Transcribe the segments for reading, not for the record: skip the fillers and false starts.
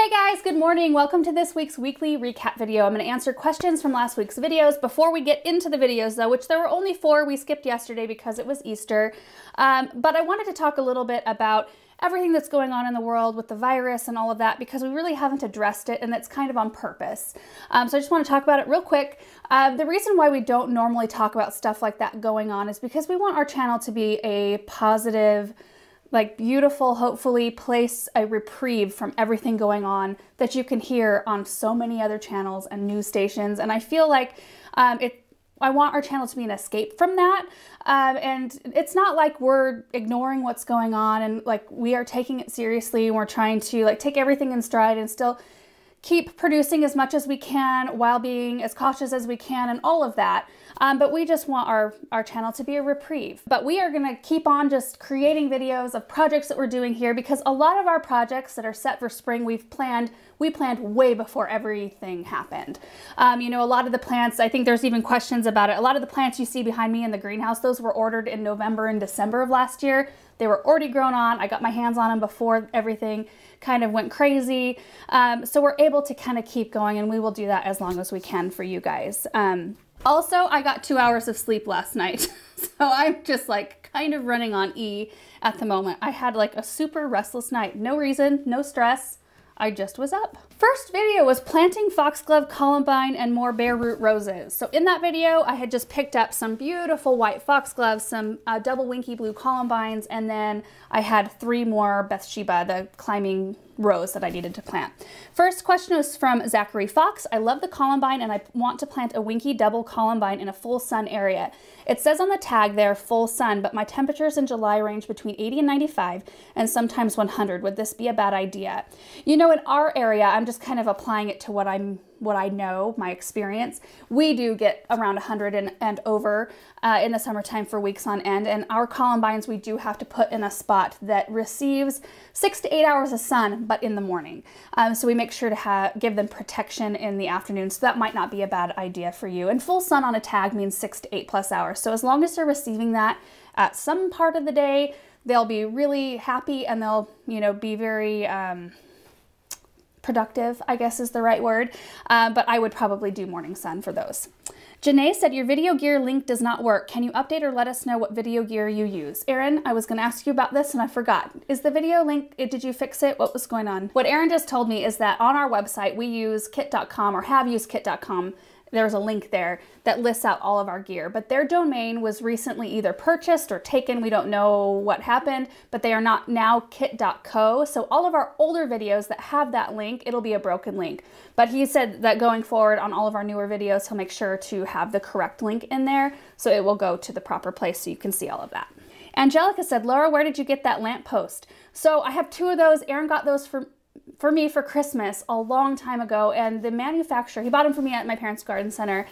Hey guys, good morning. Welcome to this week's weekly recap video. I'm going to answer questions from last week's videos. Before we get into the videos though, which there were only 4, we skipped yesterday because it was Easter. But I wanted to talk a little bit about everything that's going on in the world with the virus and all of that because we really haven't addressed it, and that's kind of on purpose. So I just want to talk about it real quick. The reason why we don't normally talk about stuff like that going on is because we want our channel to be a positive, like beautiful, hopefully place, a reprieve from everything going on that you can hear on so many other channels and news stations. And I feel like I want our channel to be an escape from that. And it's not like we're ignoring what's going on, and like we are taking it seriously, and we're trying to like take everything in stride and still keep producing as much as we can while being as cautious as we can and all of that. But we just want our channel to be a reprieve. But we are gonna keep on just creating videos of projects that we're doing here, because a lot of our projects that are set for spring we planned way before everything happened. You know, a lot of the plants, I think there's even questions about it. A lot of the plants you see behind me in the greenhouse, those were ordered in November and December of last year. They were already grown on. I got my hands on them before everything kind of went crazy. So we're able to kind of keep going, and we will do that as long as we can for you guys. Also, I got 2 hours of sleep last night. So I'm just like kind of running on E at the moment. I had like a super restless night. No reason, no stress. I just was up. First video was planting foxglove, columbine, and more bare root roses. So in that video, I had just picked up some beautiful white foxgloves, some double winky blue columbines, and then I had 3 more Bathsheba, the climbing rose that I needed to plant. First question was from Zachary Fox. I love the columbine and I want to plant a winky double columbine in a full sun area. It says on the tag there full sun, but my temperatures in July range between 80 and 95 and sometimes 100. Would this be a bad idea? You know, in our area, I'm just kind of applying it to what I know, my experience. We do get around 100 and over in the summertime for weeks on end, and our columbines we do have to put in a spot that receives 6 to 8 hours of sun, but in the morning. So we make sure to give them protection in the afternoon, so that might not be a bad idea for you. And full sun on a tag means 6 to 8+ hours. So as long as they're receiving that at some part of the day, they'll be really happy, and they'll, you know, be very productive, I guess is the right word, but I would probably do morning sun for those. Janae said, your video gear link does not work. Can you update or let us know what video gear you use? Erin, I was going to ask you about this and I forgot. Is the video link, did you fix it? What was going on? What Erin just told me is that on our website, we use kit.com or have used kit.com. There's a link there that lists out all of our gear, but their domain was recently either purchased or taken. We don't know what happened, but they are not now kit.co. So all of our older videos that have that link, it'll be a broken link. But he said that going forward on all of our newer videos, he'll make sure to have the correct link in there, so it will go to the proper place so you can see all of that. Angelica said, Laura, where did you get that lamp post? So I have 2 of those. Aaron got those for me for Christmas a long time ago, and the manufacturer, he bought them for me at my parents' garden center.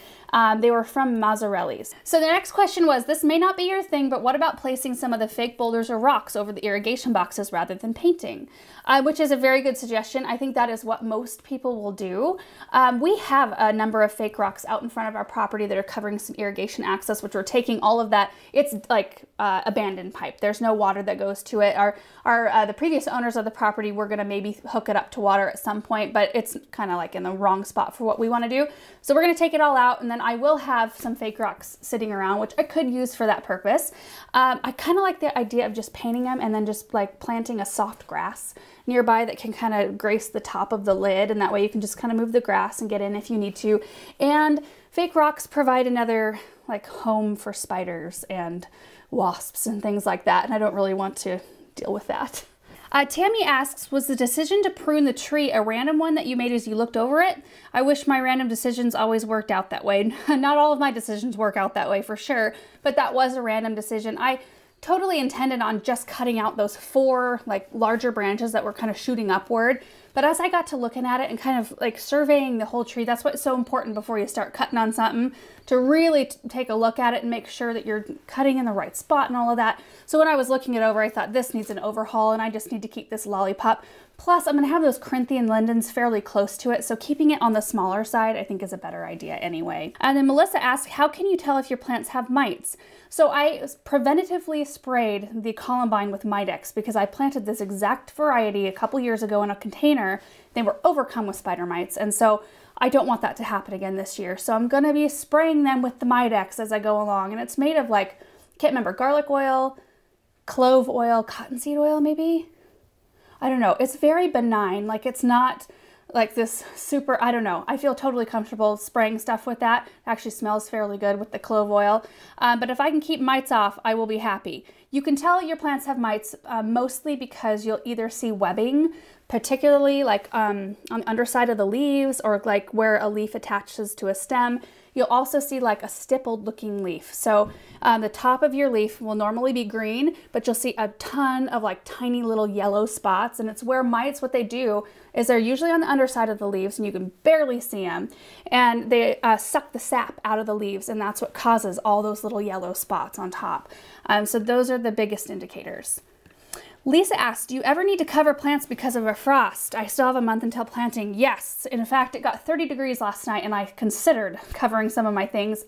They were from Mazzarelli's. So the next question was, this may not be your thing, but what about placing some of the fake boulders or rocks over the irrigation boxes rather than painting? Which is a very good suggestion. I think that is what most people will do. We have a number of fake rocks out in front of our property that are covering some irrigation access, which we're taking all of that. It's like abandoned pipe. There's no water that goes to it. The previous owners of the property were gonna maybe hook it up to water at some point, but it's kind of like in the wrong spot for what we want to do. So we're going to take it all out, and then I will have some fake rocks sitting around, which I could use for that purpose. I kind of like the idea of just painting them and then just like planting a soft grass nearby that can kind of grace the top of the lid, and that way you can just kind of move the grass and get in if you need to. And fake rocks provide another like home for spiders and wasps and things like that, and I don't really want to deal with that. Tammy asks, was the decision to prune the tree a random one that you made as you looked over it? I wish my random decisions always worked out that way. Not all of my decisions work out that way for sure, but that was a random decision. I totally intended on just cutting out those 4 like larger branches that were kind of shooting upward. But as I got to looking at it and kind of like surveying the whole tree, that's what's so important before you start cutting on something, to really take a look at it and make sure that you're cutting in the right spot and all of that. So when I was looking it over, I thought this needs an overhaul and I just need to keep this lollipop Plus, I'm going to have those Corinthian lindens fairly close to it, so keeping it on the smaller side I think is a better idea anyway. And then Melissa asked, how can you tell if your plants have mites? So I preventatively sprayed the columbine with Mitex because I planted this exact variety a couple years ago in a container. They were overcome with spider mites, and so I don't want that to happen again this year. So I'm going to be spraying them with the Mitex as I go along, and it's made of like, can't remember, garlic oil, clove oil, cottonseed oil maybe? I don't know. It's very benign. Like, it's not like this super, I don't know. I feel totally comfortable spraying stuff with that. It actually smells fairly good with the clove oil. But if I can keep mites off, I will be happy. You can tell your plants have mites mostly because you'll either see webbing, particularly like on the underside of the leaves, or like where a leaf attaches to a stem. You'll also see like a stippled looking leaf. So the top of your leaf will normally be green, but you'll see a ton of like tiny little yellow spots. And it's where mites, what they do is they're usually on the underside of the leaves and you can barely see them. And they suck the sap out of the leaves, and that's what causes all those little yellow spots on top. So those are the biggest indicators. Lisa asked, do you ever need to cover plants because of a frost? I still have a month until planting. Yes. In fact, it got 30 degrees last night and I considered covering some of my things.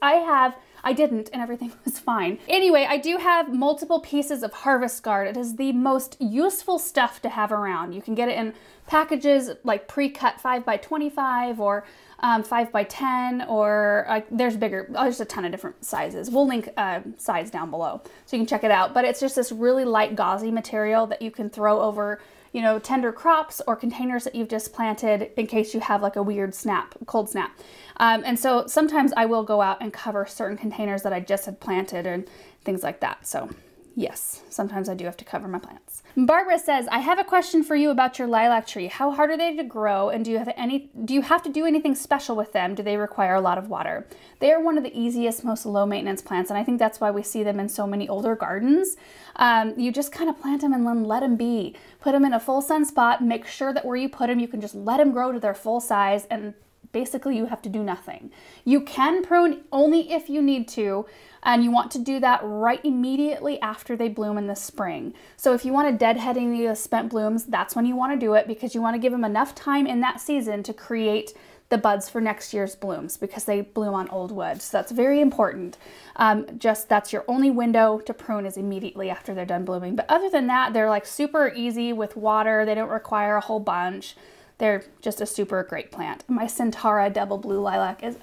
I didn't, and everything was fine. Anyway, I do have multiple pieces of harvest guard. It is the most useful stuff to have around. You can get it in packages like pre-cut 5x25 or 5x10, or there's bigger, there's a ton of different sizes. We'll link size down below so you can check it out. But it's just this really light gauzy material that you can throw over, you know, tender crops or containers that you've just planted in case you have like a weird snap, cold snap. And so sometimes I will go out and cover certain containers that I just had planted and things like that. So yes, sometimes I do have to cover my plants. Barbara says, I have a question for you about your lilac tree. How hard are they to grow, and do you have to do anything special with them? Do they require a lot of water? They are one of the easiest, most low maintenance plants, and I think that's why we see them in so many older gardens. You just kind of plant them and then let them be. Put them in a full sun spot, make sure that where you put them, you can just let them grow to their full size, and basically you have to do nothing. You can prune only if you need to, and you want to do that right immediately after they bloom in the spring. So if you want to deadheading the spent blooms, that's when you want to do it, because you want to give them enough time in that season to create the buds for next year's blooms, because they bloom on old wood. So that's very important. That's your only window to prune, is immediately after they're done blooming. But other than that, they're like super easy with water. They don't require a whole bunch. They're just a super great plant. My Centara double blue lilac is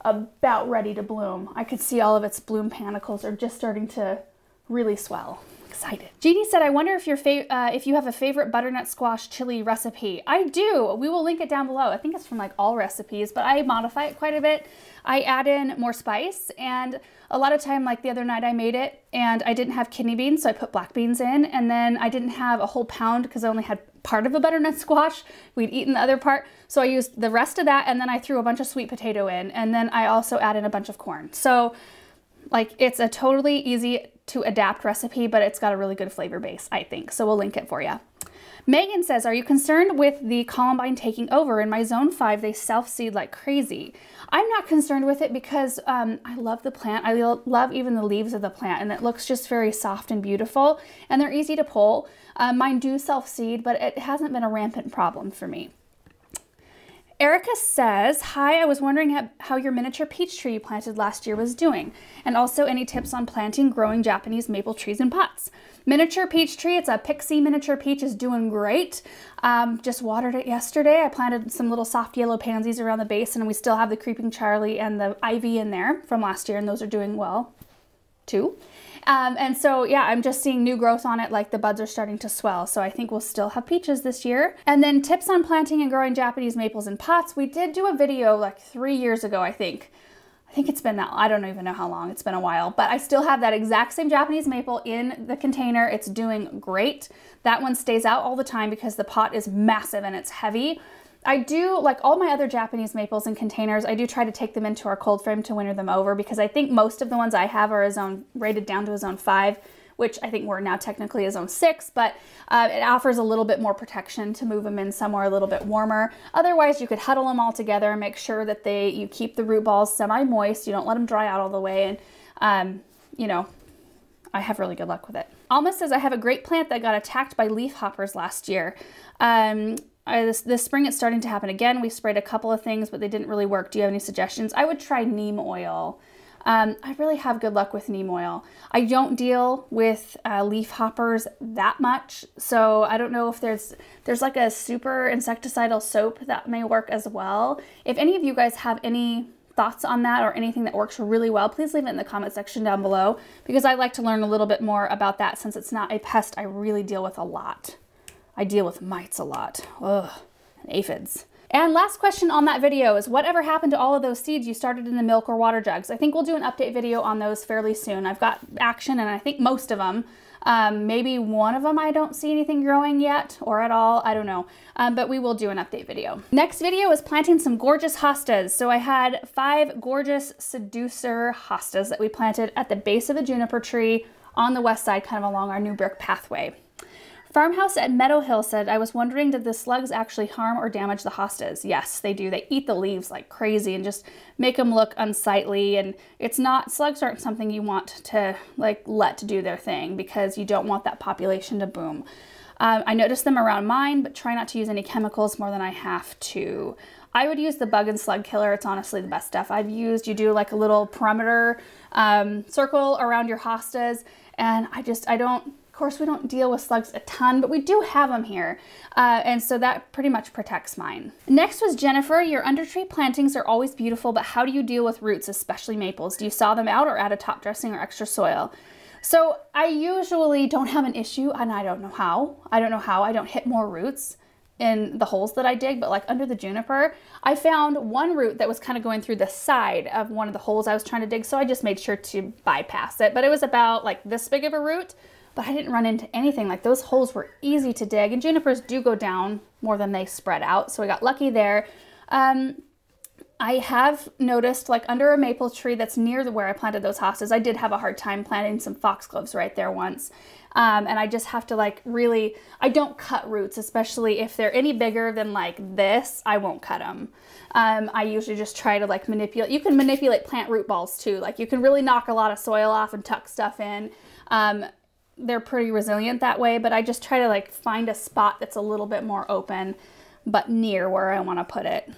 about ready to bloom. I could see all of its bloom panicles are just starting to really swell. Excited. Jeannie said, I wonder if you have a favorite butternut squash chili recipe. I do. We will link it down below. I think it's from like All Recipes, but I modify it quite a bit. I add in more spice, and a lot of time, like the other night I made it and I didn't have kidney beans, so I put black beans in, and then I didn't have a whole pound because I only had part of a butternut squash. We'd eaten the other part. So I used the rest of that, and then I threw a bunch of sweet potato in, and then I also add in a bunch of corn. So like, it's a totally easy to adapt recipe, but it's got a really good flavor base, I think. So we'll link it for you. Megan says, are you concerned with the columbine taking over? In my zone 5, they self-seed like crazy. I'm not concerned with it because I love the plant. I love even the leaves of the plant, and it looks just very soft and beautiful, and they're easy to pull. Mine do self-seed, but it hasn't been a rampant problem for me. Erica says, hi, I was wondering how your miniature peach tree you planted last year was doing, and also any tips on planting, growing Japanese maple trees in pots. Miniature peach tree, it's a pixie miniature peach, is doing great. Just watered it yesterday. I planted some little soft yellow pansies around the base, and we still have the creeping Charlie and the ivy in there from last year, and those are doing well too. And so, yeah, I'm just seeing new growth on it, like the buds are starting to swell. So I think we'll still have peaches this year. And then tips on planting and growing Japanese maples in pots. We did do a video like 3 years ago, I think. I think it's been that, I don't even know how long, it's been a while, but I still have that exact same Japanese maple in the container. It's doing great. That one stays out all the time because the pot is massive and it's heavy. I do, like all my other Japanese maples in containers, I do try to take them into our cold frame to winter them over, because I think most of the ones I have are rated down to a zone 5, which I think we're now technically a zone 6, but it offers a little bit more protection to move them in somewhere a little bit warmer. Otherwise, you could huddle them all together and make sure that you keep the root balls semi-moist. You don't let them dry out all the way. And, you know, I have really good luck with it. Alma says, I have a great plant that got attacked by leaf hoppers last year. This spring it's starting to happen again. We sprayed a couple of things, but they didn't really work. Do you have any suggestions? I would try neem oil. I really have good luck with neem oil. I don't deal with leaf hoppers that much, so I don't know if there's like a super insecticidal soap that may work as well. If any of you guys have any thoughts on that or anything that works really well, please leave it in the comment section down below, because I'd like to learn a little bit more about that, since it's not a pest I really deal with a lot. I deal with mites a lot. Ugh, and aphids. And last question on that video is, whatever happened to all of those seeds you started in the milk or water jugs? I think we'll do an update video on those fairly soon. I've got action, and I think most of them. Maybe one of them I don't see anything growing yet, or at all, I don't know. But we will do an update video. Next video is planting some gorgeous hostas. So I had 5 gorgeous seducer hostas that we planted at the base of a juniper tree on the west side, kind of along our new brick pathway. Farmhouse at Meadow Hill said, I was wondering, did the slugs actually harm or damage the hostas? Yes, they do. They eat the leaves like crazy and just make them look unsightly. And it's not, slugs aren't something you want to like let do their thing, because you don't want that population to boom. I noticed them around mine, but try not to use any chemicals more than I have to. I would use the bug and slug killer. It's honestly the best stuff I've used. You do like a little perimeter circle around your hostas, and I don't, of course, we don't deal with slugs a ton, but we do have them here. And so that pretty much protects mine. Next was Jennifer. Your undertree plantings are always beautiful, but how do you deal with roots, especially maples? Do you saw them out or add a top dressing or extra soil? So I usually don't have an issue, and I don't know how. I don't hit more roots in the holes that I dig, but like under the juniper, I found one root that was kind of going through the side of one of the holes I was trying to dig, so I just made sure to bypass it. But it was about like this big of a root, but I didn't run into anything. Like, those holes were easy to dig, and junipers do go down more than they spread out, so I got lucky there. I have noticed, like under a maple tree that's near where I planted those hostas, I did have a hard time planting some foxgloves right there once. And I just have to like really, I don't cut roots, especially if they're any bigger than like this, I won't cut them. I usually just try to like manipulate. You can manipulate plant root balls too. Like, you can really knock a lot of soil off and tuck stuff in. They're pretty resilient that way, but I just try to like find a spot that's a little bit more open, but near where I want to put it.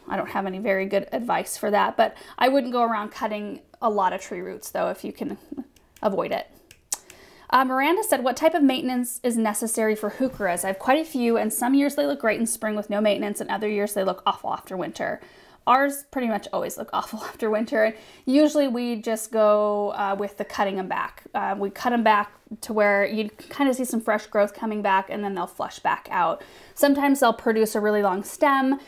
I don't have any very good advice for that, but I wouldn't go around cutting a lot of tree roots though, if you can avoid it. Miranda said, what type of maintenance is necessary for Heucheras? I have quite a few, and some years they look great in spring with no maintenance, and other years they look awful after winter. Ours pretty much always look awful after winter, and usually we just go with the cutting them back. We cut them back to where you kind of see some fresh growth coming back, and then they'll flush back out. Sometimes they'll produce a really long stem.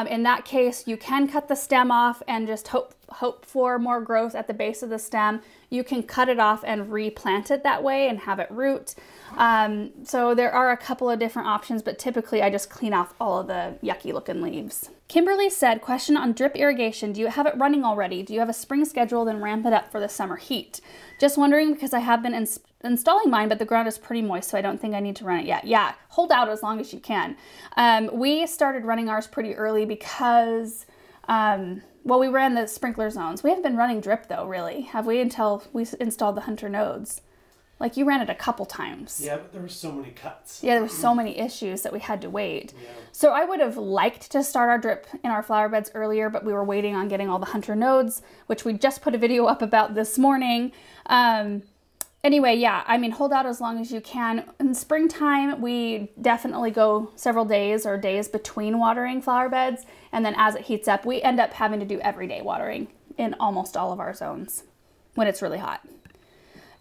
In that case, you can cut the stem off and just hope for more growth at the base of the stem. You can cut it off and replant it that way and have it root. So there are a couple of different options, but typically I just clean off all of the yucky looking leaves. Kimberly said, question on drip irrigation. Do you have it running already? Do you have a spring schedule, then ramp it up for the summer heat? Just wondering, because I have been installing mine, but the ground is pretty moist, so I don't think I need to run it yet. Yeah, hold out as long as you can. We started running ours pretty early because, well, we ran the sprinkler zones. We haven't been running drip though, really, have we, until we installed the Hunter nodes. Like, you ran it a couple times. Yeah, but there were so many cuts. Yeah, there were so many issues that we had to wait. Yeah. So I would have liked to start our drip in our flower beds earlier, but we were waiting on getting all the Hunter nodes, which we just put a video up about this morning. Anyway, yeah, I mean, hold out as long as you can. In springtime, we definitely go several days or days between watering flower beds. And then as it heats up, we end up having to do everyday watering in almost all of our zones when it's really hot.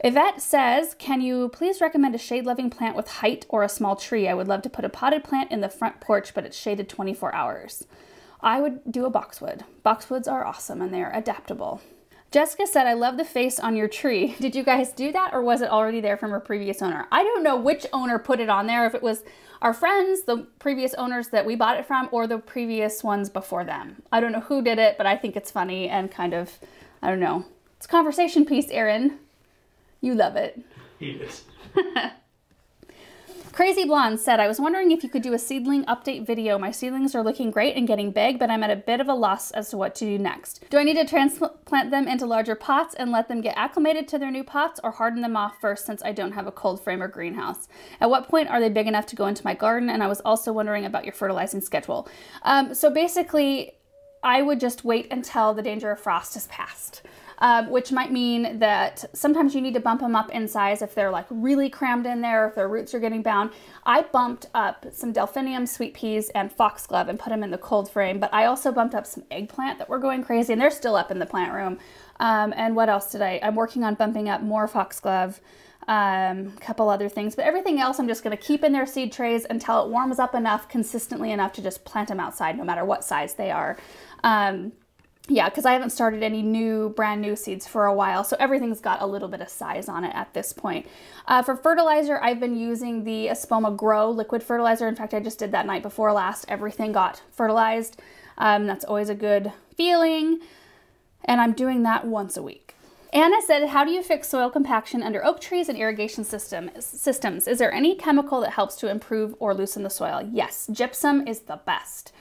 Yvette says, can you please recommend a shade-loving plant with height or a small tree? I would love to put a potted plant in the front porch, but it's shaded 24 hours. I would do a boxwood. Boxwoods are awesome and they are adaptable. Jessica said, I love the face on your tree. Did you guys do that, or was it already there from a previous owner? I don't know which owner put it on there, if it was our friends, the previous owners that we bought it from, or the previous ones before them. I don't know who did it, but I think it's funny and kind of, I don't know. It's a conversation piece, Erin. You love it. He is. Crazy Blonde said, I was wondering if you could do a seedling update video. My seedlings are looking great and getting big, but I'm at a bit of a loss as to what to do next. Do I need to transplant them into larger pots and let them get acclimated to their new pots, or harden them off first since I don't have a cold frame or greenhouse? At what point are they big enough to go into my garden? And I was also wondering about your fertilizing schedule. So basically, I would just wait until the danger of frost is past. Which might mean that sometimes you need to bump them up in size if they're like really crammed in there, if their roots are getting bound. I bumped up some delphinium, sweet peas, and foxglove and put them in the cold frame, but I also bumped up some eggplant that were going crazy, and they're still up in the plant room. And what else did I'm working on bumping up more foxglove, a couple other things, but everything else I'm just going to keep in their seed trays until it warms up enough, consistently enough to just plant them outside no matter what size they are. Yeah, because I haven't started any brand new seeds for a while, so everything's got a little bit of size on it at this point. For fertilizer, I've been using the Espoma Grow liquid fertilizer. In fact, I just did that night before last. Everything got fertilized. That's always a good feeling, and I'm doing that once a week. Anna said, how do you fix soil compaction under oak trees and irrigation systems? Is there any chemical that helps to improve or loosen the soil? Yes, gypsum is the best.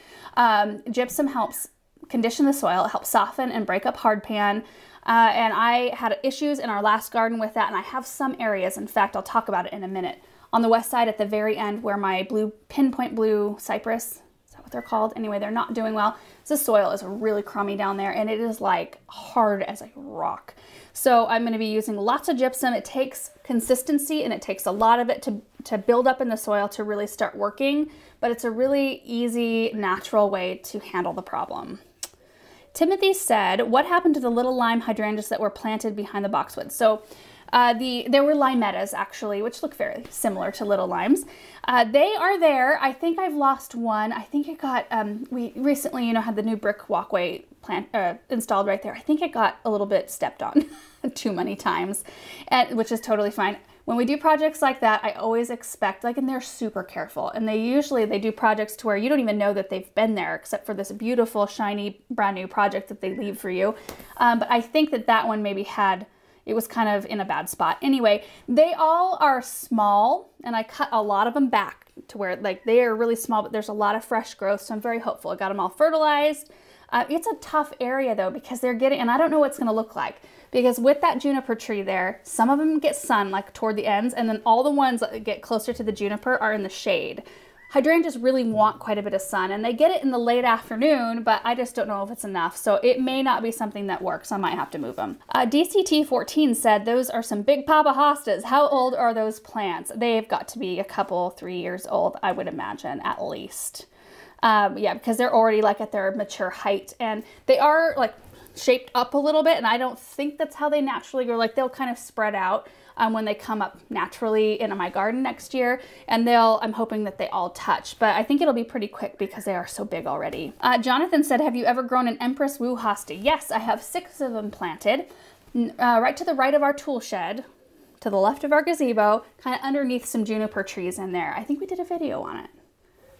Gypsum helps condition the soil, it helps soften and break up hardpan. And I had issues in our last garden with that, and I have some areas, in fact, I'll talk about it in a minute. On the west side at the very end where my pinpoint blue cypress, is that what they're called? Anyway, they're not doing well. The soil is really crummy down there, and it is like hard as a rock. So I'm going to be using lots of gypsum. It takes consistency and it takes a lot of it to build up in the soil to really start working, but it's a really easy, natural way to handle the problem. Timothy said, what happened to the little lime hydrangeas that were planted behind the boxwood? So there were limettas actually, which look very similar to little limes. They are there. I think I've lost one. I think it got, we recently, had the new brick walkway installed right there. I think it got a little bit stepped on too many times, which is totally fine. When we do projects like that, I always expect, and they're super careful, and they do projects to where you don't even know that they've been there, except for this beautiful, shiny, brand new project that they leave for you. But I think that one maybe it was kind of in a bad spot. Anyway, they all are small, and I cut a lot of them back to where they are really small, but there's a lot of fresh growth, so I'm very hopeful. I got them all fertilized. It's a tough area though, because they're and I don't know what it's gonna look like, because with that juniper tree there, some of them get sun toward the ends, and then all the ones that get closer to the juniper are in the shade. Hydrangeas really want quite a bit of sun, and they get it in the late afternoon, but I just don't know if it's enough. So it may not be something that works. I might have to move them. DCT14 said, those are some big Papa Hostas. How old are those plants? They've got to be a couple, 3 years old, I would imagine, at least. Yeah, because they're already at their mature height, and they are shaped up a little bit, and I don't think that's how they naturally grow. They'll kind of spread out when they come up naturally into my garden next year, and I'm hoping that they all touch, but I think it'll be pretty quick because they are so big already. Jonathan said, have you ever grown an Empress Woo Hosta? Yes, I have 6 of them planted, right to the right of our tool shed, to the left of our gazebo, kind of underneath some juniper trees in there. I think we did a video on it.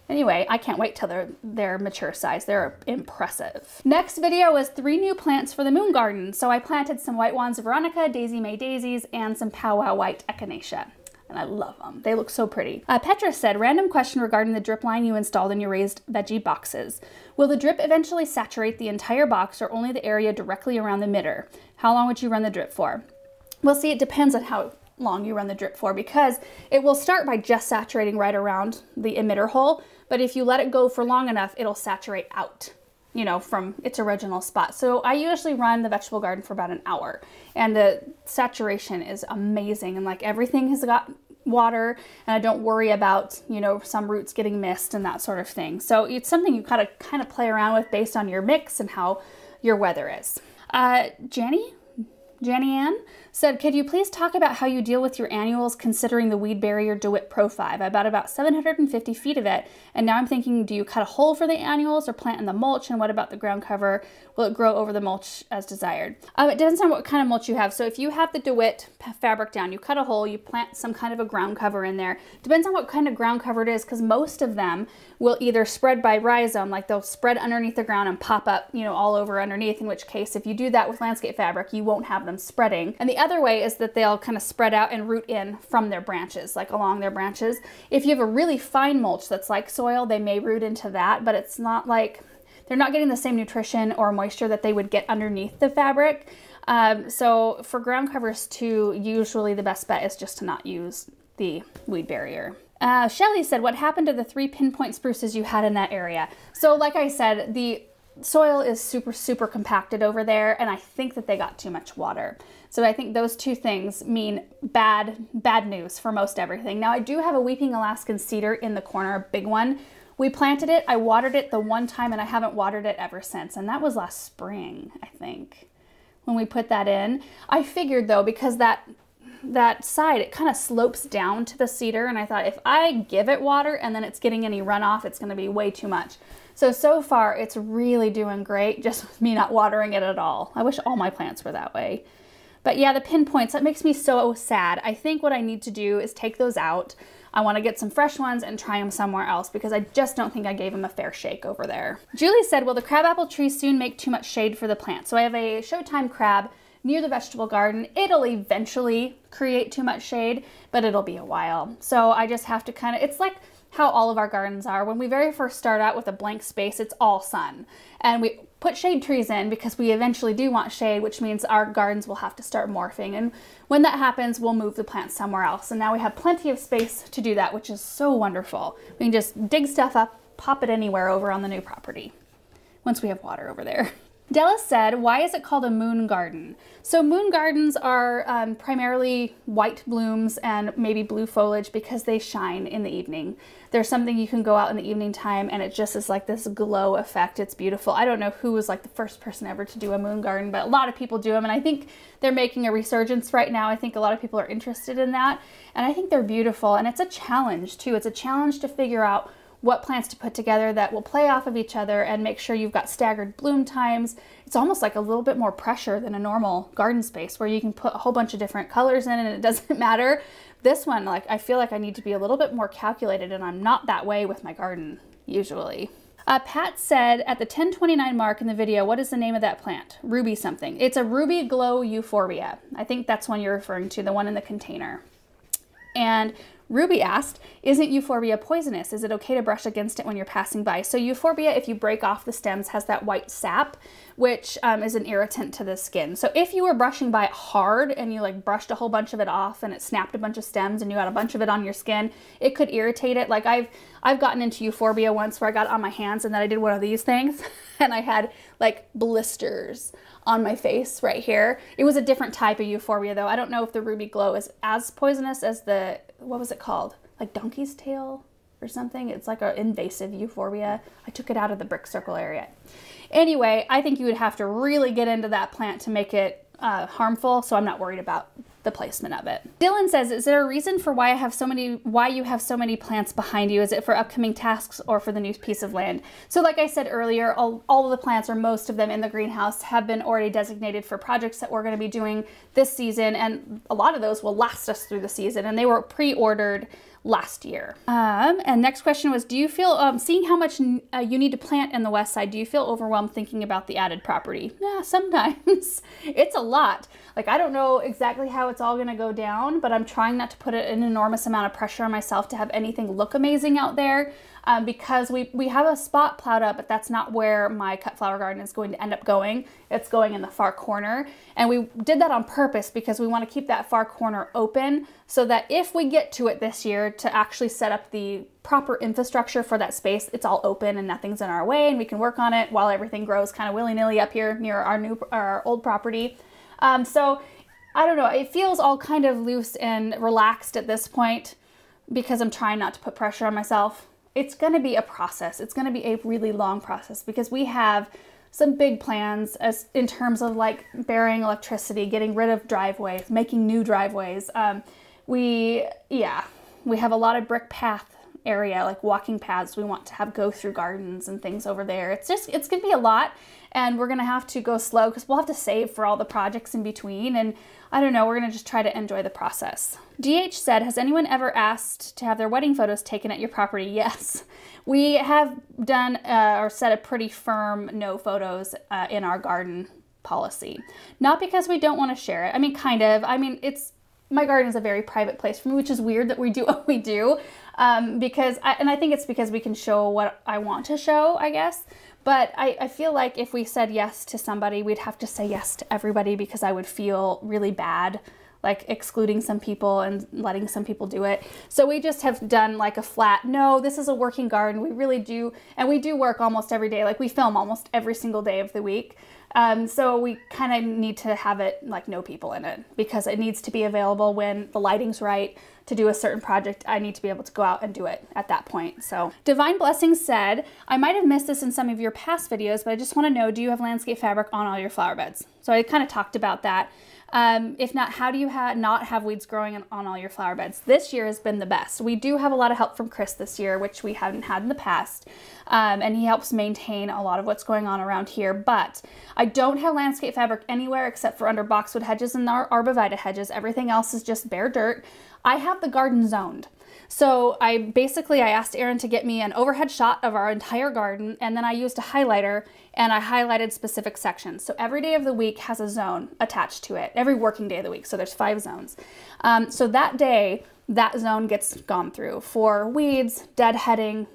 Anyway, I can't wait till they're mature size. They're impressive. Next video was 3 new plants for the moon garden. So I planted some White Wands of Veronica, Daisy May daisies, and some Powwow White Echinacea. And I love them. They look so pretty. Petra said, random question regarding the drip line you installed in your raised veggie boxes. Will the drip eventually saturate the entire box or only the area directly around the emitter? How long would you run the drip for? Well, see, it depends on how long you run the drip for, because it will start by just saturating right around the emitter hole, but if you let it go for long enough, it'll saturate out, from its original spot. So I usually run the vegetable garden for about an hour, and the saturation is amazing, and everything has got water, and I don't worry about, some roots getting missed and that sort of thing. So it's something you gotta kind of play around with based on your mix and how your weather is. Jenny Ann said, could you please talk about how you deal with your annuals considering the weed barrier DeWitt Pro 5? I bought about 750 feet of it, and now I'm thinking, do you cut a hole for the annuals or plant in the mulch? And what about the ground cover? Will it grow over the mulch as desired? It depends on what kind of mulch you have. So if you have the DeWitt fabric down, you cut a hole, you plant some kind of a ground cover in there. Depends on what kind of ground cover it is, because most of them will either spread by rhizome, they'll spread underneath the ground and pop up, all over underneath, in which case if you do that with landscape fabric, you won't have them them spreading. And the other way is that they'll kind of spread out and root in from their branches, like along their branches. If you have a really fine mulch that's like soil, they may root into that, but it's not like, they're not getting the same nutrition or moisture that they would get underneath the fabric. So for ground covers too, usually the best bet is just to not use the weed barrier. Shelly said, what happened to the 3 pinpoint spruces you had in that area? So like I said, the soil is super compacted over there, and I think that they got too much water. So I think those two things mean bad news for most everything. Now I do have a weeping Alaskan cedar in the corner, a big one. We planted it, I watered it the one time, and I haven't watered it ever since. And that was last spring, I think, when we put that in. I figured though, because that side, it kind of slopes down to the cedar, and I thought if I give it water and then it's getting any runoff, it's gonna be way too much. So far it's really doing great, just with me not watering it at all. I wish all my plants were that way. But yeah, the pinpoints, that makes me so sad. I think what I need to do is take those out. I want to get some fresh ones and try them somewhere else, because I just don't think I gave them a fair shake over there. Julie said, will the crabapple tree soon make too much shade for the plant? So I have a Showtime crab near the vegetable garden. It'll eventually create too much shade, but it'll be a while. So I just have to kind of, it's like how all of our gardens are. When we very first start out with a blank space, it's all sun. And we put shade trees in because we eventually do want shade, which means our gardens will have to start morphing. And when that happens, we'll move the plants somewhere else. And now we have plenty of space to do that, which is so wonderful. We can just dig stuff up, pop it anywhere over on the new property once we have water over there. Della said, why is it called a moon garden? So moon gardens are primarily white blooms and maybe blue foliage because they shine in the evening. There's something you can go out in the evening time and it just is like this glow effect. It's beautiful. I don't know who was like the first person ever to do a moon garden, but a lot of people do them, and I think they're making a resurgence right now. I think a lot of people are interested in that, and I think they're beautiful, and it's a challenge too. It's a challenge to figure out what plants to put together that will play off of each other and make sure you've got staggered bloom times. It's almost like a little bit more pressure than a normal garden space where you can put a whole bunch of different colors in and it doesn't matter. This one, like, I feel like I need to be a little bit more calculated, and I'm not that way with my garden usually. Pat said, at the 10:29 mark in the video, what is the name of that plant? Ruby something. It's a Ruby Glow Euphorbia. I think that's one you're referring to, the one in the container. And Ruby asked, isn't euphorbia poisonous? Is it okay to brush against it when you're passing by? So euphorbia, if you break off the stems, has that white sap, which is an irritant to the skin. So if you were brushing by it hard and you like brushed a whole bunch of it off and it snapped a bunch of stems and you had a bunch of it on your skin, it could irritate it. Like I've gotten into euphorbia once where I got it on my hands and then I did one of these things and I had like blisters on my face right here. It was a different type of euphorbia though. I don't know if the Ruby Glow is as poisonous as the, what was it called? Like donkey's tail or something. It's like an invasive euphorbia. I took it out of the brick circle area. Anyway, I think you would have to really get into that plant to make it harmful, so I'm not worried about the placement of it. Dylan says, is there a reason for why you have so many plants behind you? Is it for upcoming tasks or for the new piece of land? So like I said earlier, all of the plants, or most of them in the greenhouse, have been already designated for projects that we're going to be doing this season, and a lot of those will last us through the season, and they were pre-ordered last year. And next question was, do you feel, seeing how much you need to plant in the west side, do you feel overwhelmed thinking about the added property? Yeah, sometimes. It's a lot. Like, I don't know exactly how it's all gonna go down, but I'm trying not to put an enormous amount of pressure on myself to have anything look amazing out there, because we have a spot plowed up, but that's not where my cut flower garden is going to end up going. It's going in the far corner. And we did that on purpose because we want to keep that far corner open so that if we get to it this year to actually set up the proper infrastructure for that space, it's all open and nothing's in our way and we can work on it while everything grows kind of willy-nilly up here near our old property. So I don't know, it feels all kind of loose and relaxed at this point because I'm trying not to put pressure on myself. It's going to be a process. It's going to be a really long process because we have some big plans as in terms of like burying electricity, getting rid of driveways, making new driveways. We have a lot of brick path area, like walking paths we want to have go through gardens and things over there. It's going to be a lot, and we're going to have to go slow because we'll have to save for all the projects in between, and I don't know, we're going to just try to enjoy the process. DH said, has anyone ever asked to have their wedding photos taken at your property? Yes. We have done or set a pretty firm no photos in our garden policy. Not because we don't want to share it. I mean, kind of. I mean, my garden is a very private place for me, which is weird that we do what we do. Because I think it's because we can show what I want to show, I guess. But I feel like if we said yes to somebody, we'd have to say yes to everybody, because I would feel really bad, like excluding some people and letting some people do it. So we just have done like a flat, no, this is a working garden. We really do. And we do work almost every day. Like we film almost every single day of the week. So we kind of need to have it like no people in it, because it needs to be available when the lighting's right to do a certain project. I need to be able to go out and do it at that point. So Divine Blessing said, I might have missed this in some of your past videos, but I just want to know, do you have landscape fabric on all your flower beds? So I kind of talked about that. If not, how do you not have weeds growing on all your flower beds? This year has been the best. We do have a lot of help from Chris this year, which we haven't had in the past. And he helps maintain a lot of what's going on around here. But I don't have landscape fabric anywhere except for under boxwood hedges and our arborvitae hedges. Everything else is just bare dirt. I have the garden zoned. So I asked Aaron to get me an overhead shot of our entire garden, and then I used a highlighter and I highlighted specific sections. So every day of the week has a zone attached to it, every working day of the week. So there's 5 zones. So that day, that zone gets gone through for weeds, deadheading,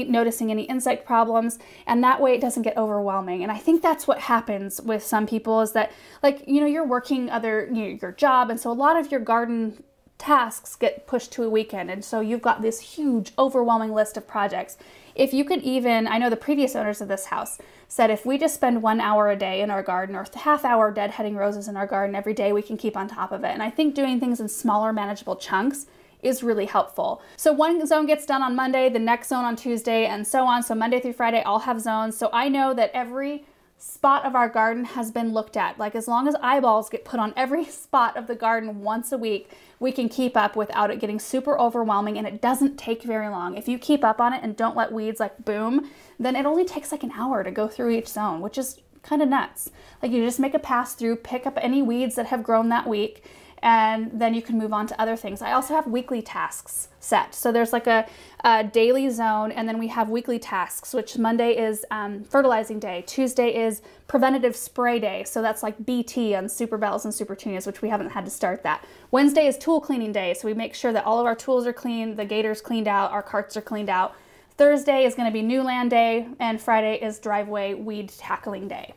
noticing any insect problems, and that way it doesn't get overwhelming. And I think that's what happens with some people, is that, like, you're working your job, and so a lot of your garden tasks get pushed to a weekend, and so you've got this huge overwhelming list of projects. If you could even, I know the previous owners of this house said, if we just spend 1 hour a day in our garden, or half hour deadheading roses in our garden every day, we can keep on top of it. And I think doing things in smaller manageable chunks is really helpful. So one zone gets done on Monday, the next zone on Tuesday, and so on. So Monday through Friday, I'll have zones. So I know that every spot of our garden has been looked at. Like, as long as eyeballs get put on every spot of the garden once a week, we can keep up without it getting super overwhelming, and it doesn't take very long. If you keep up on it and don't let weeds like boom, then it only takes like an hour to go through each zone, which is kind of nuts. Like, you just make a pass through, pick up any weeds that have grown that week, and then you can move on to other things. I also have weekly tasks set. So there's like a daily zone, and then we have weekly tasks, which Monday is fertilizing day. Tuesday is preventative spray day. So that's like BT on Super Bells and Super Tunias, which we haven't had to start that. Wednesday is tool cleaning day. So we make sure that all of our tools are clean, the gator's cleaned out, our carts are cleaned out. Thursday is gonna be new land day, and Friday is driveway weed tackling day.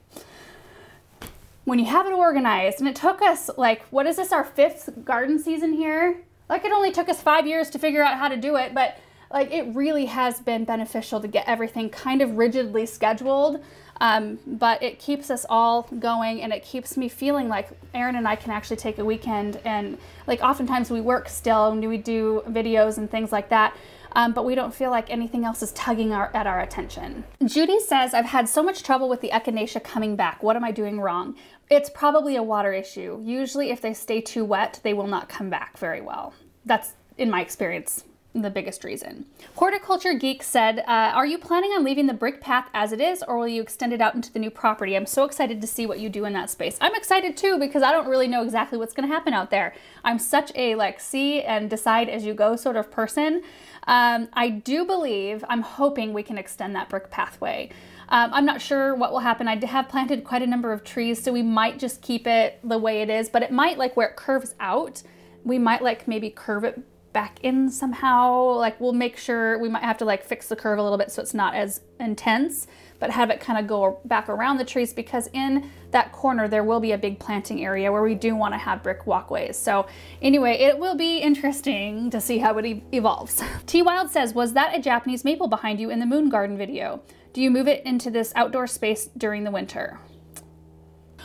When you have it organized, and it took us, like, what is this, our 5th garden season here? Like, it only took us 5 years to figure out how to do it, but like, it really has been beneficial to get everything kind of rigidly scheduled. But it keeps us all going, and it keeps me feeling like Aaron and I can actually take a weekend, and like, oftentimes we work still and we do videos and things like that. But we don't feel like anything else is tugging at our attention. Judy says, I've had so much trouble with the echinacea coming back. What am I doing wrong? It's probably a water issue. Usually if they stay too wet, they will not come back very well. That's, in my experience, the biggest reason. Horticulture Geek said, are you planning on leaving the brick path as it is, or will you extend it out into the new property? I'm so excited to see what you do in that space. I'm excited too, because I don't really know exactly what's gonna happen out there. I'm such a like see and decide as you go sort of person. I do believe, I'm hoping we can extend that brick pathway. I'm not sure what will happen. I have planted quite a number of trees, so we might just keep it the way it is, but it might, like where it curves out, we might like maybe curve it back in somehow. Like, we'll make sure, we might have to like fix the curve a little bit so it's not as intense, but have it kind of go back around the trees, because in that corner there will be a big planting area where we do want to have brick walkways. So anyway, it will be interesting to see how it evolves. T Wild says, was that a Japanese maple behind you in the moon garden video? Do you move it into this outdoor space during the winter?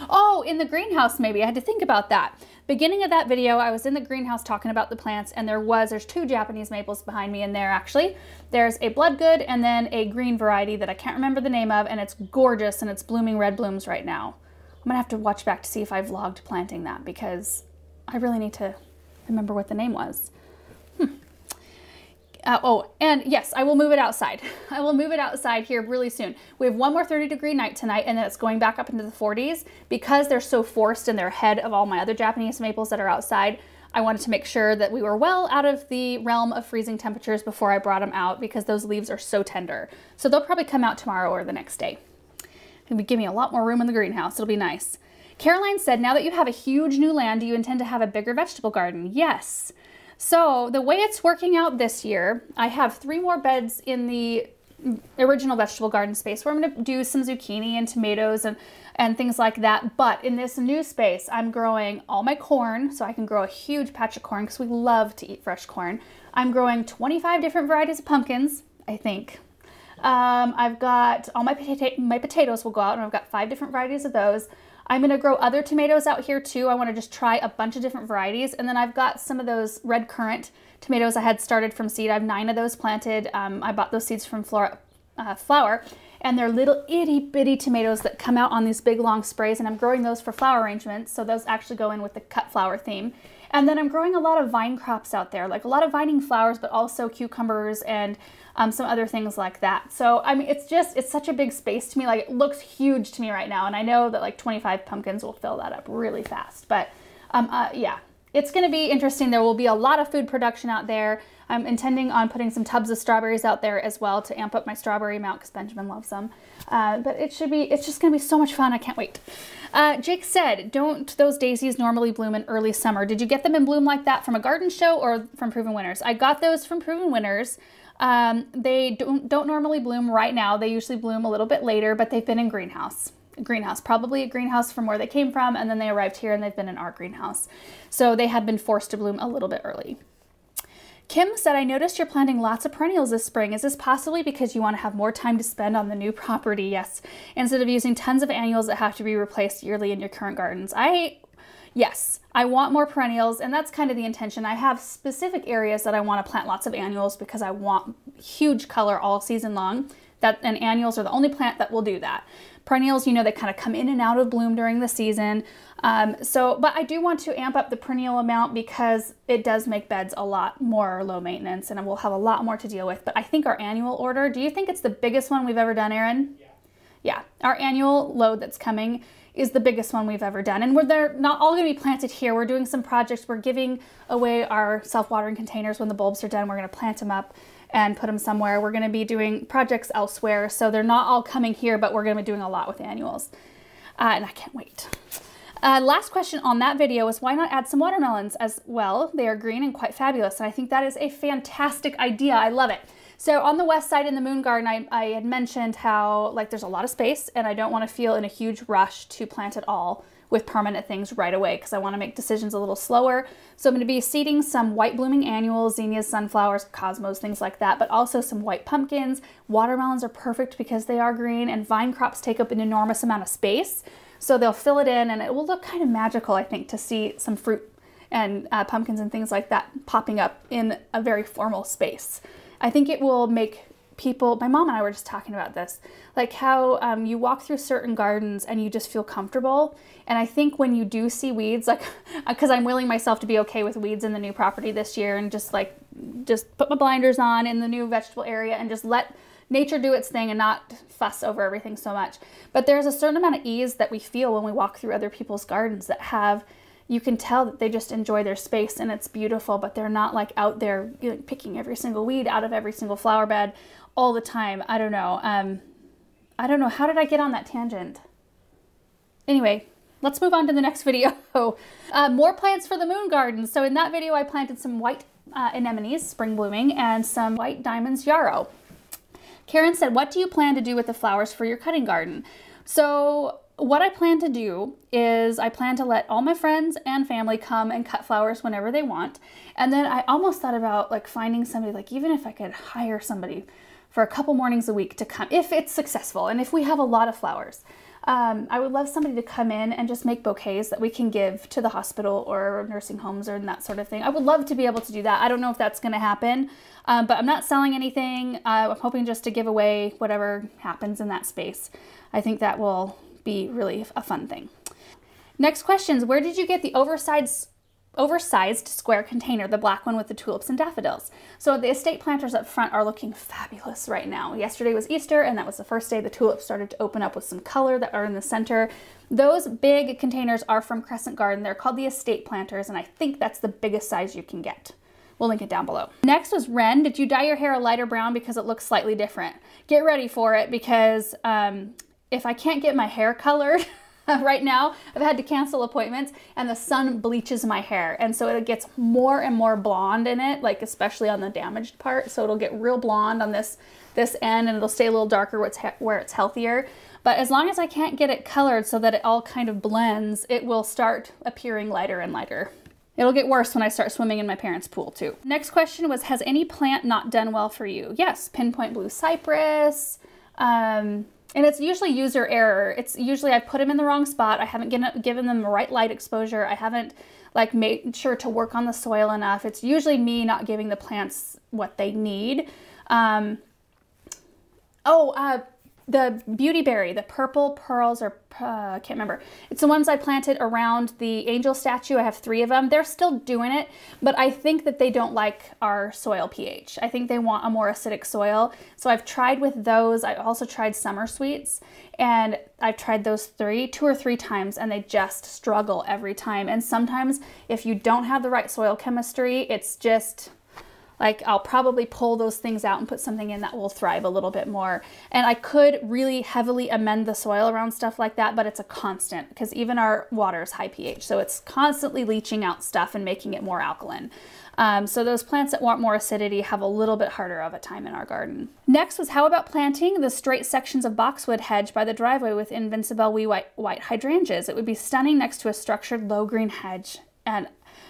Oh, in the greenhouse maybe. I had to think about that. Beginning of that video, I was in the greenhouse talking about the plants, and there's 2 Japanese maples behind me in there actually. There's a Bloodgood and then a green variety that I can't remember the name of, and it's gorgeous, and it's blooming red blooms right now. I'm gonna have to watch back to see if I vlogged planting that, because I really need to remember what the name was. Oh, and yes, I will move it outside. I will move it outside here really soon. We have one more 30-degree night tonight, and then it's going back up into the 40s. Because they're so forced and they're ahead of all my other Japanese maples that are outside, I wanted to make sure that we were well out of the realm of freezing temperatures before I brought them out, because those leaves are so tender. So they'll probably come out tomorrow or the next day. It'll give me a lot more room in the greenhouse. It'll be nice. Caroline said, now that you have a huge new land, do you intend to have a bigger vegetable garden? Yes. So the way it's working out this year, I have 3 more beds in the original vegetable garden space where I'm going to do some zucchini and tomatoes and things like that. But in this new space, I'm growing all my corn, so I can grow a huge patch of corn because we love to eat fresh corn. I'm growing 25 different varieties of pumpkins, I think. I've got all my potatoes will go out, and I've got 5 different varieties of those. I'm going to grow other tomatoes out here too. I want to just try a bunch of different varieties. And then I've got some of those red currant tomatoes I had started from seed. I have 9 of those planted. I bought those seeds from Flower, and they're little itty bitty tomatoes that come out on these big long sprays, and I'm growing those for flower arrangements. So those actually go in with the cut flower theme. And then I'm growing a lot of vine crops out there, like a lot of vining flowers, but also cucumbers and some other things like that. So, I mean, it's such a big space to me. Like, it looks huge to me right now. And I know that like 25 pumpkins will fill that up really fast. But yeah, it's going to be interesting. There will be a lot of food production out there. I'm intending on putting some tubs of strawberries out there as well to amp up my strawberry amount because Benjamin loves them. But it's just going to be so much fun. I can't wait. Jake said, don't those daisies normally bloom in early summer? Did you get them in bloom like that from a garden show or from Proven Winners? I got those from Proven Winners. They don't normally bloom right now. They usually bloom a little bit later, but they've been in greenhouse, probably a greenhouse from where they came from. And then they arrived here and they've been in our greenhouse. So they had been forced to bloom a little bit early. Kim said, I noticed you're planting lots of perennials this spring. Is this possibly because you want to have more time to spend on the new property? Yes. Instead of using tons of annuals that have to be replaced yearly in your current gardens. Yes, I want more perennials, and that's kind of the intention. I have specific areas that I want to plant lots of annuals because I want huge color all season long. And annuals are the only plant that will do that. Perennials, you know, they kind of come in and out of bloom during the season. But I do want to amp up the perennial amount because it does make beds a lot more low maintenance and we'll have a lot more to deal with. But I think our annual order, do you think it's the biggest one we've ever done, Erin? Yeah. Yeah, our annual load that's coming is the biggest one we've ever done. And they're not all going to be planted here. We're doing some projects. We're giving away our self-watering containers when the bulbs are done. We're going to plant them up and put them somewhere. We're going to be doing projects elsewhere. So they're not all coming here, but we're going to be doing a lot with annuals. And I can't wait. Last question on that video is why not add some watermelons as well? They are green and quite fabulous. And I think that is a fantastic idea. I love it. So on the west side in the moon garden, I had mentioned how like there's a lot of space and I don't want to feel in a huge rush to plant it all with permanent things right away because I want to make decisions a little slower. So I'm going to be seeding some white blooming annuals, zinnias, sunflowers, cosmos, things like that, but also some white pumpkins. Watermelons are perfect because they are green, and vine crops take up an enormous amount of space. So they'll fill it in and it will look kind of magical, I think, to see some fruit and pumpkins and things like that popping up in a very formal space. I think it will make people, my mom and I were just talking about this, like how you walk through certain gardens and you just feel comfortable. And I think when you do see weeds, like, because I'm willing myself to be okay with weeds in the new property this year and just put my blinders on in the new vegetable area and just let nature do its thing and not fuss over everything so much. But there's a certain amount of ease that we feel when we walk through other people's gardens that have, you can tell that they just enjoy their space and it's beautiful, but they're not like out there picking every single weed out of every single flower bed all the time. I don't know. I don't know. How did I get on that tangent? Anyway, let's move on to the next video. More plants for the moon garden. So in that video, I planted some white anemones, spring blooming, and some white diamonds, yarrow. Karen said, what do you plan to do with the flowers for your cutting garden? So what I plan to do is I plan to let all my friends and family come and cut flowers whenever they want. And then I almost thought about like finding somebody, like even if I could hire somebody for a couple mornings a week to come, if it's successful and if we have a lot of flowers. I would love somebody to come in and just make bouquets that we can give to the hospital or nursing homes or that sort of thing. I would love to be able to do that. I don't know if that's going to happen, but I'm not selling anything. I'm hoping just to give away whatever happens in that space. I think that will be really a fun thing. Next questions. Where did you get the oversized square container, the black one with the tulips and daffodils? So the estate planters up front are looking fabulous right now. Yesterday was Easter and that was the first day the tulips started to open up with some color that are in the center. Those big containers are from Crescent Garden. They're called the estate planters and I think that's the biggest size you can get. We'll link it down below. Next was Ren. Did you dye your hair a lighter brown because it looks slightly different? Get ready for it because if I can't get my hair colored, Right now, I've had to cancel appointments and the sun bleaches my hair. And so it gets more and more blonde in it, like especially on the damaged part. So it'll get real blonde on this end and it'll stay a little darker where it's healthier. But as long as I can't get it colored so that it all kind of blends, it will start appearing lighter and lighter. It'll get worse when I start swimming in my parents' pool too. Next question was, has any plant not done well for you? Yes, pinpoint blue cypress. And it's usually user error. It's usually I've put them in the wrong spot. I haven't given them the right light exposure. I haven't like made sure to work on the soil enough. It's usually me not giving the plants what they need. The beautyberry, the purple pearls, or I can't remember. It's the ones I planted around the angel statue. I have 3 of them. They're still doing it, but I think that they don't like our soil pH. I think they want a more acidic soil. So I've tried with those. I also tried summer sweets, and I've tried those 2 or 3 times, and they just struggle every time. And sometimes if you don't have the right soil chemistry, it's just like I'll probably pull those things out and put something in that will thrive a little bit more. And I could really heavily amend the soil around stuff like that, but it's a constant because even our water is high pH. So it's constantly leaching out stuff and making it more alkaline. So those plants that want more acidity have a little bit harder of a time in our garden. Next was, how about planting the straight sections of boxwood hedge by the driveway with invincible wee white hydrangeas? It would be stunning next to a structured low green hedge and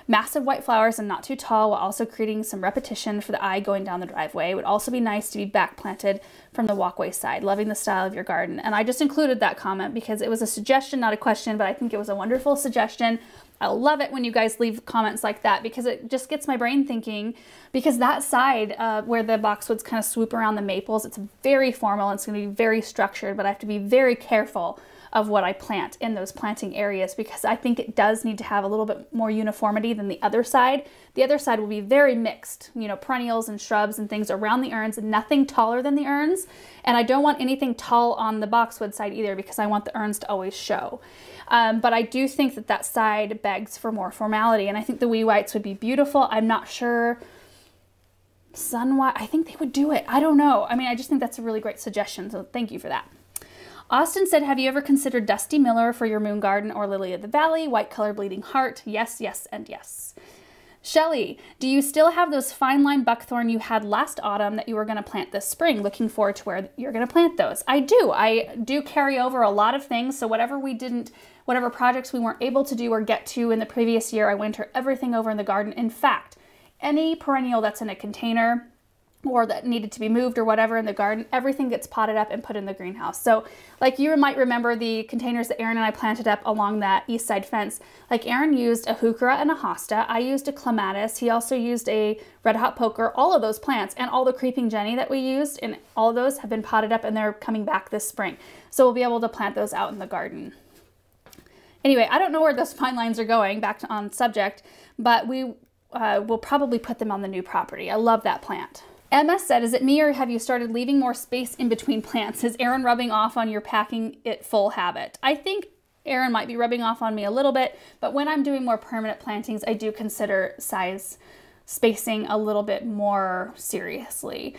massive white flowers and not too tall, while also creating some repetition for the eye going down the driveway. It would also be nice to be back planted from the walkway side. Loving the style of your garden. And I just included that comment because it was a suggestion, not a question, but I think it was a wonderful suggestion. I love it when you guys leave comments like that because it just gets my brain thinking, because that side where the boxwoods kind of swoop around the maples, it's very formal and it's going to be very structured, but I have to be very careful of what I plant in those planting areas because I think it does need to have a little bit more uniformity than the other side. The other side will be very mixed, you know, perennials and shrubs and things around the urns, nothing taller than the urns. And I don't want anything tall on the boxwood side either because I want the urns to always show. But I do think that that side begs for more formality, and I think the wee whites would be beautiful. I'm not sure. Sun white, I think they would do it. I don't know. I mean, I just think that's a really great suggestion, so thank you for that. Austin said, have you ever considered Dusty Miller for your moon garden or Lily of the Valley? White color bleeding heart. Yes, yes, and yes. Shelley, do you still have those fine line buckthorn you had last autumn that you were going to plant this spring? Looking forward to where you're going to plant those. I do carry over a lot of things. So whatever projects we weren't able to do or get to in the previous year, I winter everything over in the garden. In fact, any perennial that's in a container or that needed to be moved or whatever in the garden, everything gets potted up and put in the greenhouse. So like you might remember the containers that Aaron and I planted up along that east side fence. Like Aaron used a Heuchera and a Hosta. I used a Clematis. He also used a Red Hot Poker. All of those plants and all the Creeping Jenny that we used, and all of those have been potted up and they're coming back this spring. So we'll be able to plant those out in the garden. Anyway, I don't know where those fine lines are going, back to on subject, but we will probably put them on the new property. I love that plant. MS said, is it me or have you started leaving more space in between plants? Is Aaron rubbing off on your packing it full habit? I think Aaron might be rubbing off on me a little bit, but when I'm doing more permanent plantings, I do consider size spacing a little bit more seriously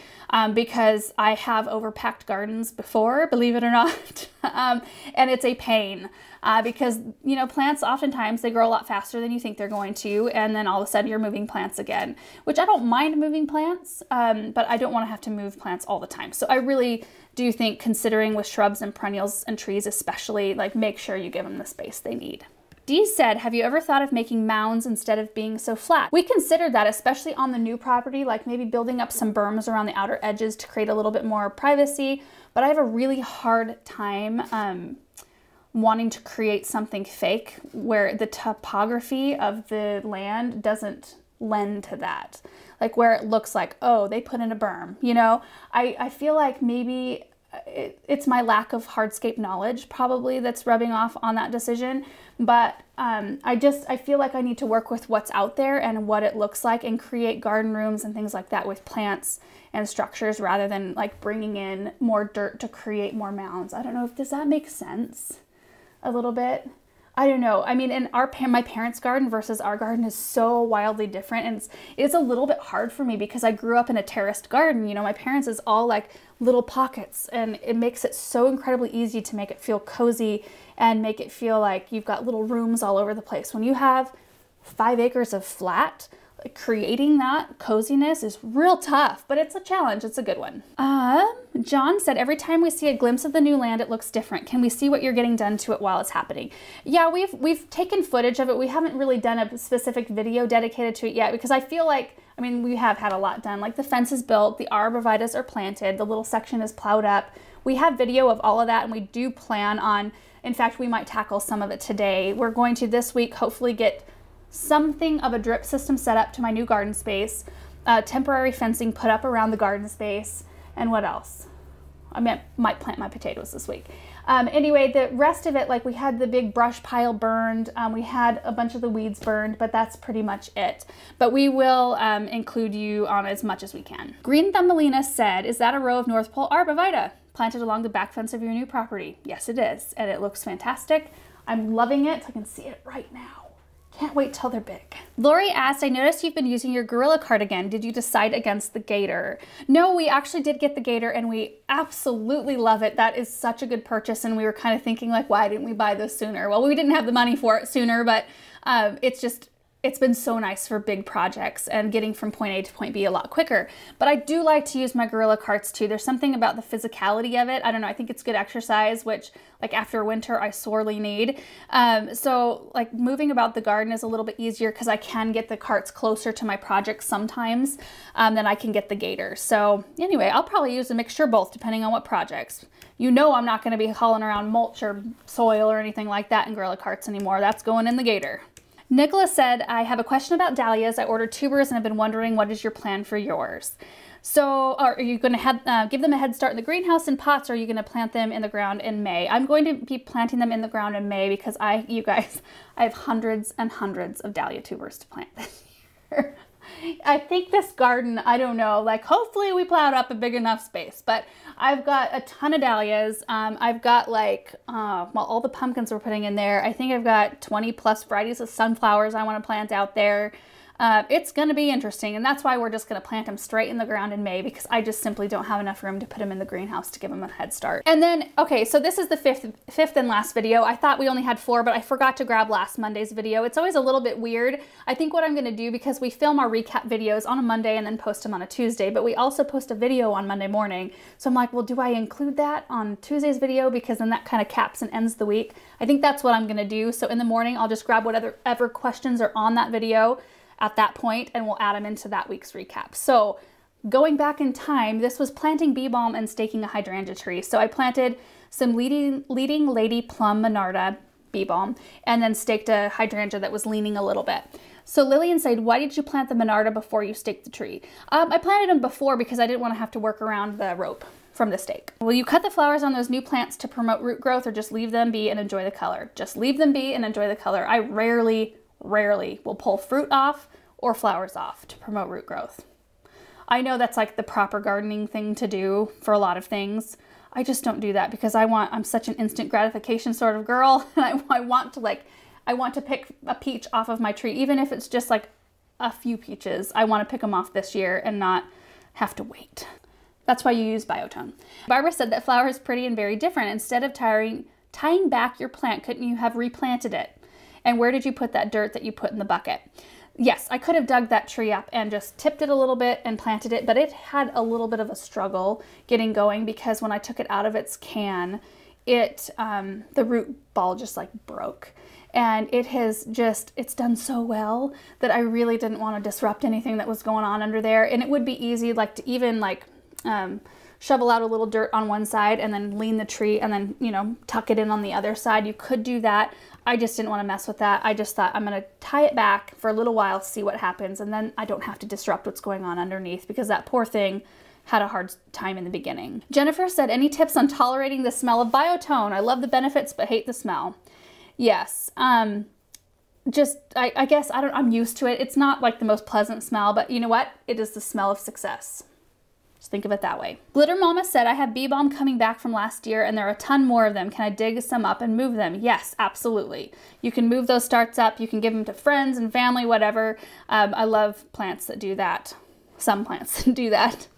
because I have overpacked gardens before, believe it or not, and it's a pain because, you know, plants oftentimes they grow a lot faster than you think they're going to, and then all of a sudden you're moving plants again, which I don't mind moving plants, but I don't want to have to move plants all the time. So I really do think, considering with shrubs and perennials and trees especially, like make sure you give them the space they need. Dee said, have you ever thought of making mounds instead of being so flat? We considered that, especially on the new property, like maybe building up some berms around the outer edges to create a little bit more privacy, but I have a really hard time wanting to create something fake where the topography of the land doesn't lend to that. Like where it looks like, oh, they put in a berm, you know? I feel like maybe it's my lack of hardscape knowledge probably that's rubbing off on that decision, but I feel like I need to work with what's out there and what it looks like and create garden rooms and things like that with plants and structures rather than like bringing in more dirt to create more mounds. I don't know if, does that make sense a little bit? I don't know. I mean, in my parents' garden versus our garden is so wildly different. And it's a little bit hard for me because I grew up in a terraced garden. You know, my parents is all like little pockets, and it makes it so incredibly easy to make it feel cozy and make it feel like you've got little rooms all over the place. When you have 5 acres of flat, creating that coziness is real tough, but it's a challenge. It's a good one. John said, every time we see a glimpse of the new land, it looks different. Can we see what you're getting done to it while it's happening? Yeah, we've taken footage of it. We haven't really done a specific video dedicated to it yet because I feel like, I mean, we have had a lot done. Like the fence is built, the arborvitaes are planted, the little section is plowed up. We have video of all of that, and we do plan on, in fact, we might tackle some of it today. We're going to this week hopefully get something of a drip system set up to my new garden space, temporary fencing put up around the garden space, and what else? I might plant my potatoes this week. Anyway, the rest of it, like we had the big brush pile burned, we had a bunch of the weeds burned, but that's pretty much it. But we will include you on as much as we can. Green Thumbelina said, is that a row of North Pole arborvitae planted along the back fence of your new property? Yes, it is, and it looks fantastic. I'm loving it. I can see it right now. Can't wait till they're big. Lori asked, I noticed you've been using your gorilla cart again. Did you decide against the gator? No, we actually did get the gator and we absolutely love it. That is such a good purchase, and we were kind of thinking like, why didn't we buy this sooner? Well, we didn't have the money for it sooner, but it's been so nice for big projects and getting from point A to point B a lot quicker. But I do like to use my gorilla carts too. There's something about the physicality of it. I don't know, I think it's good exercise, which like after winter I sorely need. So like moving about the garden is a little bit easier because I can get the carts closer to my projects sometimes than I can get the gator. So anyway, I'll probably use a mixture of both depending on what projects. You know I'm not gonna be hauling around mulch or soil or anything like that in gorilla carts anymore. That's going in the gator. Nicholas said, I have a question about dahlias. I ordered tubers and have been wondering what is your plan for yours. So are you going to give them a head start in the greenhouse in pots, or are you going to plant them in the ground in May? I'm going to be planting them in the ground in May because I have hundreds and hundreds of dahlia tubers to plant this year. I think this garden, I don't know, like hopefully we plowed up a big enough space, but I've got a ton of dahlias. I've got like, well, all the pumpkins we're putting in there. I think I've got 20 plus varieties of sunflowers I want to plant out there. It's going to be interesting, and that's why we're just going to plant them straight in the ground in May, because I just simply don't have enough room to put them in the greenhouse to give them a head start. And then, okay, so this is the fifth and last video. I thought we only had 4, but I forgot to grab last Monday's video. It's always a little bit weird. I think what I'm going to do, because we film our recap videos on a Monday and then post them on a Tuesday, but we also post a video on Monday morning. So I'm like, well, do I include that on Tuesday's video? Because then that kind of caps and ends the week. I think that's what I'm going to do. So in the morning, I'll just grab whatever questions are on that video at that point, and we'll add them into that week's recap. So going back in time, this was planting bee balm and staking a hydrangea tree. So I planted some leading lady plum monarda bee balm and then staked a hydrangea that was leaning a little bit. So Lillian said, why did you plant the monarda before you staked the tree? I planted them before because I didn't want to have to work around the rope from the stake. Will you cut the flowers on those new plants to promote root growth, or just leave them be and enjoy the color? Just leave them be and enjoy the color. I rarely will pull fruit off or flowers off to promote root growth. I know that's like the proper gardening thing to do for a lot of things. I just don't do that because I'm such an instant gratification sort of girl, and I want to pick a peach off of my tree, even if it's just like a few peaches. I want to pick them off this year and not have to wait. That's why you use Biotone. Barbara said that flower is pretty and very different. Instead of tying back your plant, couldn't you have replanted it? And where did you put that dirt that you put in the bucket? Yes, I could have dug that tree up and just tipped it a little bit and planted it, but it had a little bit of a struggle getting going because when I took it out of its can, the root ball just like broke. And it's done so well that I really didn't want to disrupt anything that was going on under there. And it would be easy like to even like shovel out a little dirt on one side and then lean the tree and then, you know, tuck it in on the other side. You could do that. I just didn't want to mess with that. I just thought I'm going to tie it back for a little while, see what happens, and then I don't have to disrupt what's going on underneath because that poor thing had a hard time in the beginning. Jennifer said, any tips on tolerating the smell of Biotone? I love the benefits but hate the smell. Yes. I guess I'm used to it. It's not like the most pleasant smell, but you know what? It is the smell of success. Just think of it that way. Glitter Mama said, I have bee balm coming back from last year and there are a ton more of them. Can I dig some up and move them? Yes, absolutely. You can move those starts up. You can give them to friends and family, whatever. I love plants that do that. Some plants that do that.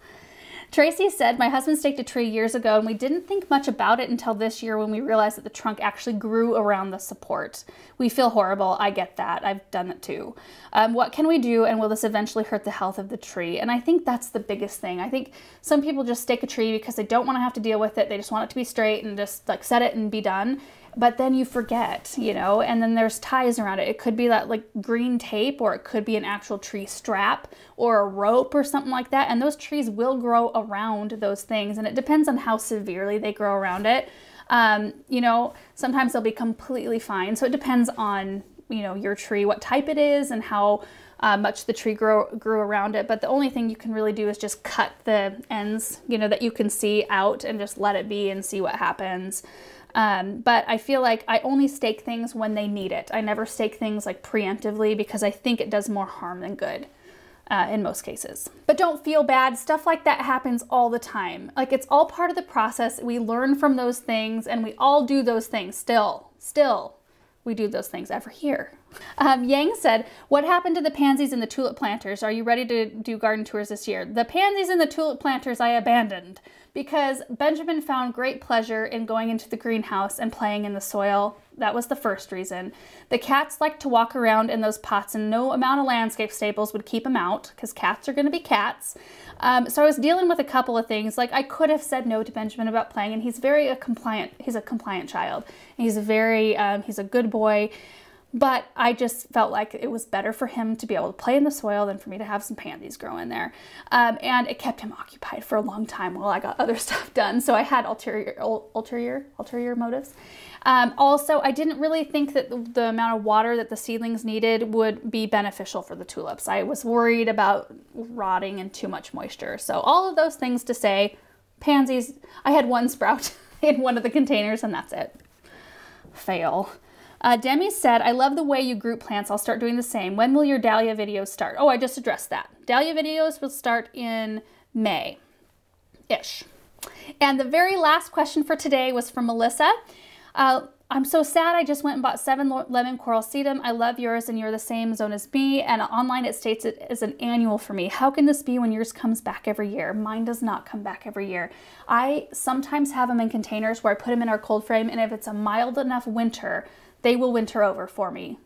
Tracy said, my husband staked a tree years ago and we didn't think much about it until this year when we realized that the trunk actually grew around the support. We feel horrible. I get that. I've done it too. What can we do, and will this eventually hurt the health of the tree? And I think that's the biggest thing. I think some people just stake a tree because they don't want to have to deal with it. They just want it to be straight and just like set it and be done. But then you forget, you know, and then there's ties around it. It could be that like green tape, or it could be an actual tree strap or a rope or something like that. And those trees will grow around those things. And it depends on how severely they grow around it. You know, sometimes they'll be completely fine. So it depends on, you know, your tree, what type it is and how much the tree grew around it. But the only thing you can really do is just cut the ends, you know, that you can see out and just let it be and see what happens. But I feel like I only stake things when they need it. I never stake things like preemptively because I think it does more harm than good in most cases. But don't feel bad. Stuff like that happens all the time. Like, it's all part of the process. We learn from those things and we all do those things still. We do those things every year. Yang said, what happened to the pansies and the tulip planters? Are you ready to do garden tours this year? The pansies and the tulip planters I abandoned because Benjamin found great pleasure in going into the greenhouse and playing in the soil. That was the first reason. The cats like to walk around in those pots and no amount of landscape staples would keep them out because cats are going to be cats. So I was dealing with a couple of things. Like, I could have said no to Benjamin about playing, and he's a compliant child. He's a good boy. But I just felt like it was better for him to be able to play in the soil than for me to have some pansies grow in there. And it kept him occupied for a long time while I got other stuff done. So I had ulterior motives. Also, I didn't really think that the amount of water that the seedlings needed would be beneficial for the tulips. I was worried about rotting and too much moisture. So all of those things to say, pansies, I had one sprout in one of the containers and that's it. Fail. Demi said, I love the way you group plants. I'll start doing the same. When will your dahlia videos start? Oh, I just addressed that. Dahlia videos will start in May-ish. And the very last question for today was from Melissa. I'm so sad I just went and bought 7 lemon coral sedum. I love yours and you're the same zone as me. And online it states it is an annual for me. How can this be when yours comes back every year? Mine does not come back every year. I sometimes have them in containers where I put them in our cold frame, and if it's a mild enough winter, they will winter over for me.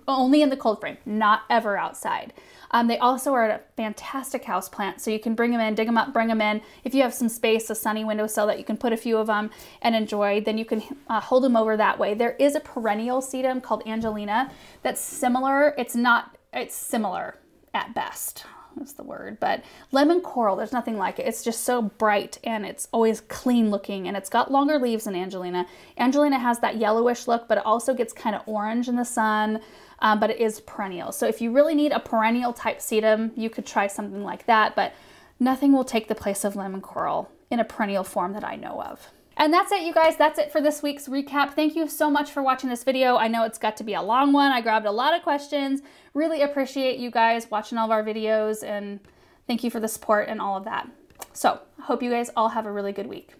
Only in the cold frame, not ever outside. They also are a fantastic house plant, so you can bring them in, dig them up, bring them in. If you have some space, a sunny windowsill that you can put a few of them and enjoy, then you can hold them over that way. There is a perennial sedum called Angelina that's similar. It's similar at best. That's the word, but lemon coral, there's nothing like it. It's just so bright and it's always clean looking, and it's got longer leaves than Angelina. Angelina has that yellowish look, but it also gets kind of orange in the sun, but it is perennial. So if you really need a perennial type sedum, you could try something like that, but nothing will take the place of lemon coral in a perennial form that I know of. And that's it, you guys. That's it for this week's recap. Thank you so much for watching this video. I know it's got to be a long one. I grabbed a lot of questions. Really appreciate you guys watching all of our videos, and thank you for the support and all of that. So I hope you guys all have a really good week.